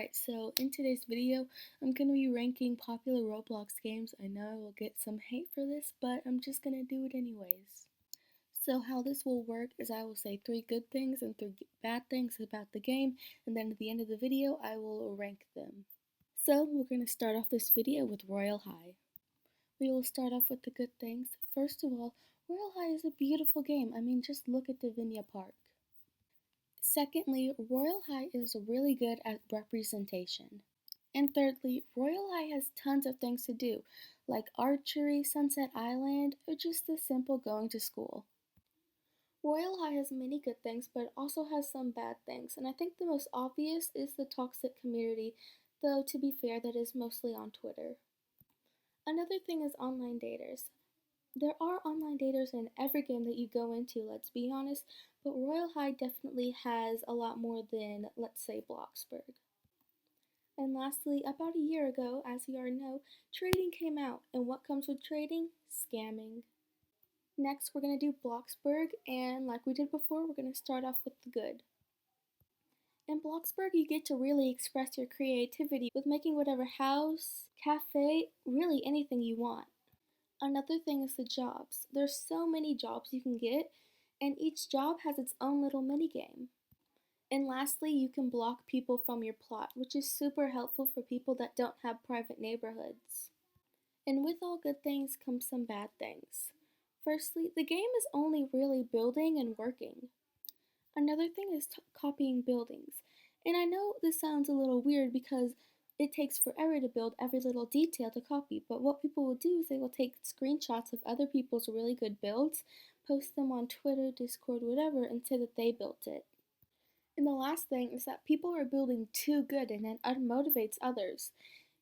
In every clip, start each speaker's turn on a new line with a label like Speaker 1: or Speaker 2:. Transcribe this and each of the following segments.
Speaker 1: Alright, so in today's video, I'm going to be ranking popular Roblox games. I know I will get some hate for this, but I'm just going to do it anyways. So how this will work is I will say 3 good things and 3 bad things about the game, and then at the end of the video, I will rank them. So we're going to start off this video with Royal High. We will start off with the good things. First of all, Royal High is a beautiful game. I mean, just look at Divinia Park. Secondly, Royal High is really good at representation. And thirdly, Royal High has tons of things to do, like archery, Sunset Island, or just the simple going to school. Royal High has many good things, but it also has some bad things, and I think the most obvious is the toxic community, though to be fair, that is mostly on Twitter. Another thing is online daters. There are online daters in every game that you go into, let's be honest, but Royal High definitely has a lot more than, let's say, Bloxburg. And lastly, about a year ago, as you already know, trading came out, and what comes with trading? Scamming. Next, we're going to do Bloxburg, and like we did before, we're going to start off with the good. In Bloxburg, you get to really express your creativity with making whatever house, cafe, really anything you want. Another thing is the jobs. There's so many jobs you can get, and each job has its own little minigame. And lastly, you can block people from your plot, which is super helpful for people that don't have private neighborhoods. And with all good things comes some bad things. Firstly, the game is only really building and working. Another thing is copying buildings. And I know this sounds a little weird because it takes forever to build every little detail to copy, but what people will do is they will take screenshots of other people's really good builds, post them on Twitter, Discord, whatever, and say that they built it. And the last thing is that people are building too good and it unmotivates others.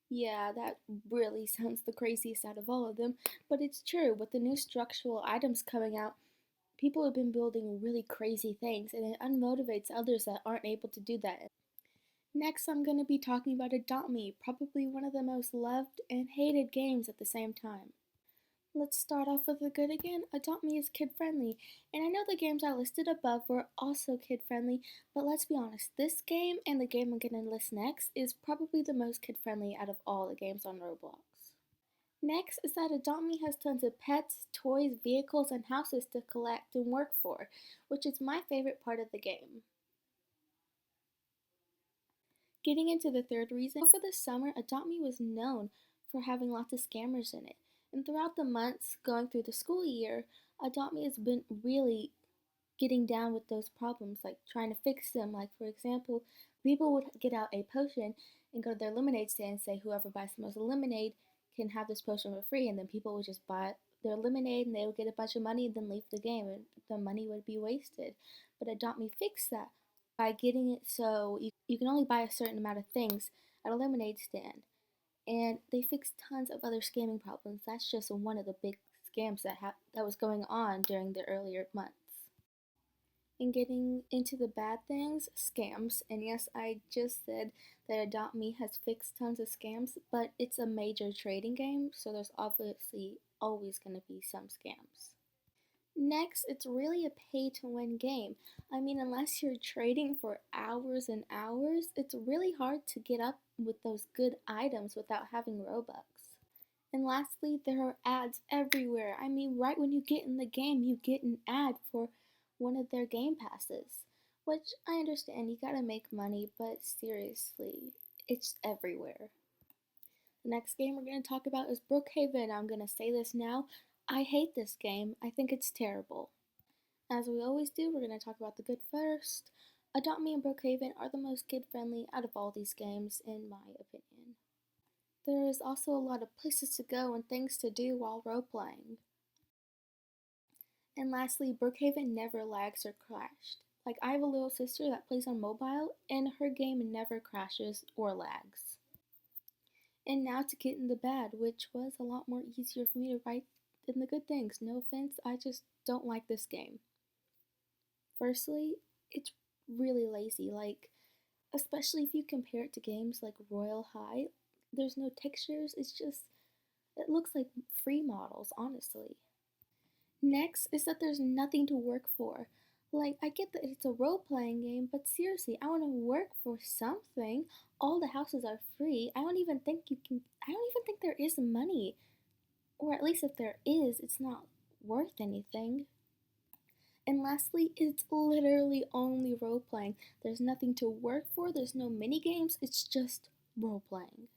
Speaker 1: Yeah, that really sounds the craziest out of all of them, but it's true. With the new structural items coming out, people have been building really crazy things and it unmotivates others that aren't able to do that. Next, I'm going to be talking about Adami, probably one of the most loved and hated games at the same time. Let's start off with the good again. Adopt Me is kid-friendly, and I know the games I listed above were also kid-friendly, but let's be honest, this game and the game I'm going to list next is probably the most kid-friendly out of all the games on Roblox. Next is that Adopt Me has tons of pets, toys, vehicles, and houses to collect and work for, which is my favorite part of the game. Getting into the third reason, over the summer, Adopt Me was known for having lots of scammers in it. And throughout the months going through the school year, Adopt Me has been really getting down with those problems, like trying to fix them. Like, for example, people would get out a potion and go to their lemonade stand and say whoever buys the most lemonade can have this potion for free, and then people would just buy their lemonade and they would get a bunch of money and then leave the game, and the money would be wasted. But Adopt Me fixed that by getting it so you can only buy a certain amount of things at a lemonade stand. And they fixed tons of other scamming problems. That's just one of the big scams that was going on during the earlier months. And getting into the bad things, scams. And yes, I just said that Adopt Me has fixed tons of scams, but it's a major trading game, so there's obviously always going to be some scams. Next, it's really a pay-to-win game. I mean, unless you're trading for hours and hours, it's really hard to get up with those good items without having Robux. And lastly, there are ads everywhere. I mean, right when you get in the game, you get an ad for one of their game passes. Which, I understand, you gotta make money, but seriously, it's everywhere. The next game we're going to talk about is Brookhaven. I'm going to say this now. I hate this game. I think it's terrible. As we always do, we're going to talk about the good first. Adopt Me and Brookhaven are the most kid-friendly out of all these games, in my opinion. There is also a lot of places to go and things to do while role-playing. And lastly, Brookhaven never lags or crashed. Like, I have a little sister that plays on mobile, and her game never crashes or lags. And now to get in the bad, which was a lot more easier for me to write than the good things. No offense, I just don't like this game. Firstly, it's really lazy, like, especially if you compare it to games like Royal High. There's no textures, it looks like free models, honestly. Next is that there's nothing to work for. Like, I get that it's a role-playing game, but seriously, I want to work for something. All the houses are free. I don't even think there is money. Or at least if there is, it's not worth anything. And lastly, it's literally only role-playing. There's nothing to work for, there's no mini games, it's just role-playing.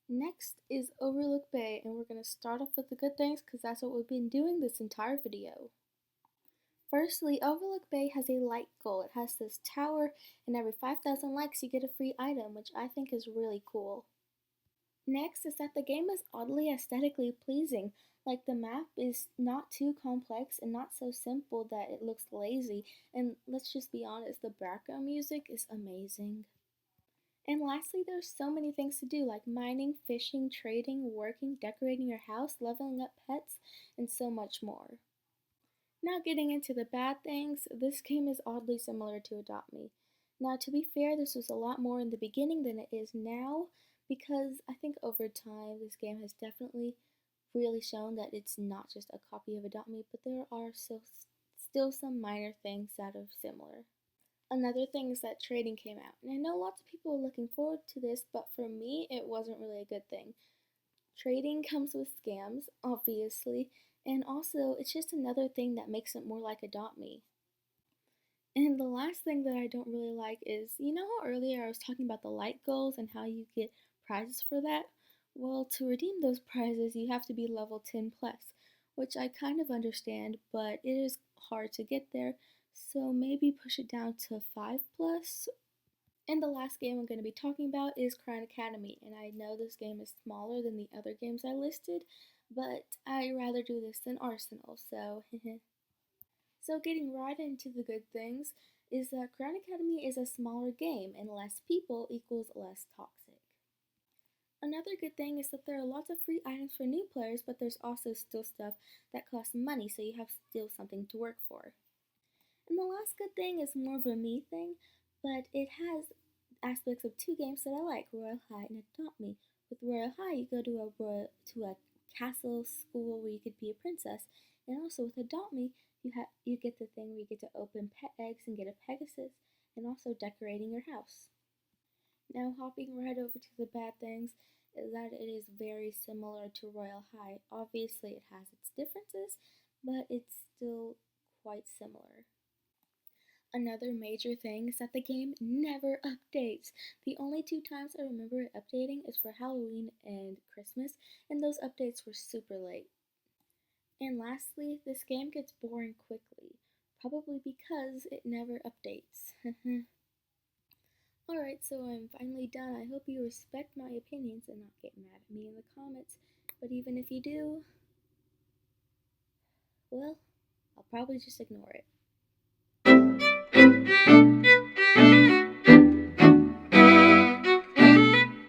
Speaker 1: Next is Overlook Bay, and we're going to start off with the good things because that's what we've been doing this entire video. Firstly, Overlook Bay has a like goal. It has this tower, and every 5,000 likes you get a free item, which I think is really cool. Next is that the game is oddly aesthetically pleasing. Like, the map is not too complex and not so simple that it looks lazy, and let's just be honest, the background music is amazing. And lastly, there's so many things to do like mining, fishing, trading, working, decorating your house, leveling up pets, and so much more. Now getting into the bad things, this game is oddly similar to Adopt Me. Now to be fair, this was a lot more in the beginning than it is now because I think over time this game has definitely really shown that it's not just a copy of Adopt Me, but there are still some minor things that are similar. Another thing is that trading came out, and I know lots of people are looking forward to this, but for me, it wasn't really a good thing. Trading comes with scams, obviously, and also it's just another thing that makes it more like Adopt Me. And the last thing that I don't really like is, you know how earlier I was talking about the like goals and how you get prizes for that? Well, to redeem those prizes, you have to be level 10 plus, which I kind of understand, but it is hard to get there, so maybe push it down to 5 plus. And the last game I'm going to be talking about is Crown Academy, and I know this game is smaller than the other games I listed, but I'd rather do this than Arsenal, so So getting right into the good things is that Crown Academy is a smaller game and less people equals less toxic. Another good thing is that there are lots of free items for new players, but there's also still stuff that costs money, so you have still something to work for. And the last good thing is more of a me thing, but it has aspects of two games that I like, Royal High and Adopt Me. With Royal High, you go to a castle school where you could be a princess, and also with Adopt Me, you get the thing where you get to open pet eggs and get a Pegasus, and also decorating your house. Now hopping right over to the bad things is that it is very similar to Royal High. Obviously, it has its differences, but it's still quite similar. Another major thing is that the game never updates. The only two times I remember it updating is for Halloween and Christmas, and those updates were super late. And lastly, this game gets boring quickly, probably because it never updates. Alright, so I'm finally done. I hope you respect my opinions and not get mad at me in the comments, but even if you do, well, I'll probably just ignore it.